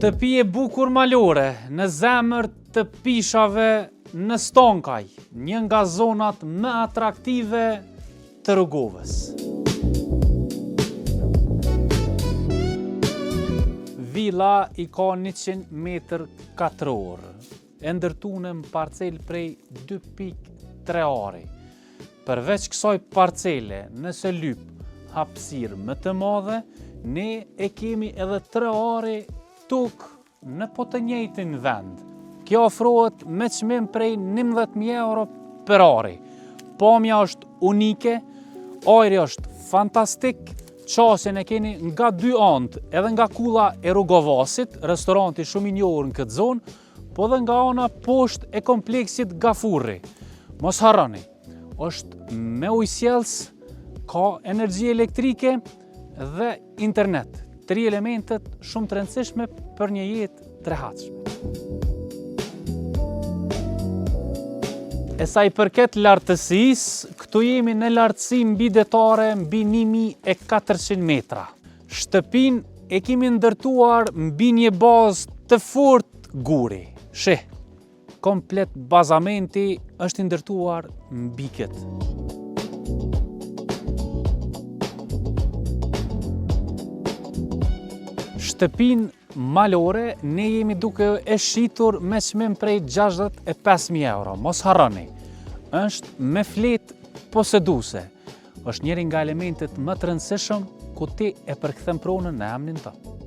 Shtëpi e bukur malore, në zemër të pishave në Stonkaj, një nga zonat më atraktive të Rrugovës. Villa i ka 100 metër katror, e ndërtuar në parcel prej 2.3 are. Përveç kësaj parcele, nëse lyp hapësirë më të madhe, ne e kemi edhe 3 are tokë në po të njëjtin vend. Kjo ofrohet me çmim prej 11.000 euro për are. Pamja është unike, ajri është fantastik, qasjen e keni nga 2 anët, edhe nga kulla e Rrugovasit, restoranti shumë i njohur në këtë zonë, po dhe nga ana poshtë e kompleksit Gafurri. Mos harroni, është me ujësjellës, ka energji elektrike dhe internet. 3 elementet shumë të rëndësishme për një jetë të rehatshme. E sa i përket lartësisë, këtu jemi në lartësi mbi detare mbi 1400 metra. Shtëpinë e kemi ndërtuar mbi një bazë të fortë guri. Shih, komplet bazamenti është i ndërtuar mbi këtë. Shtëpinë malore ne jemi duke e shitur me çmim prej 65.000 euro. Mos harroni, është me fletë poseduese. Është njëri nga elementet më të rëndësishëm ku ti e përkthen pronën në emrin tënd.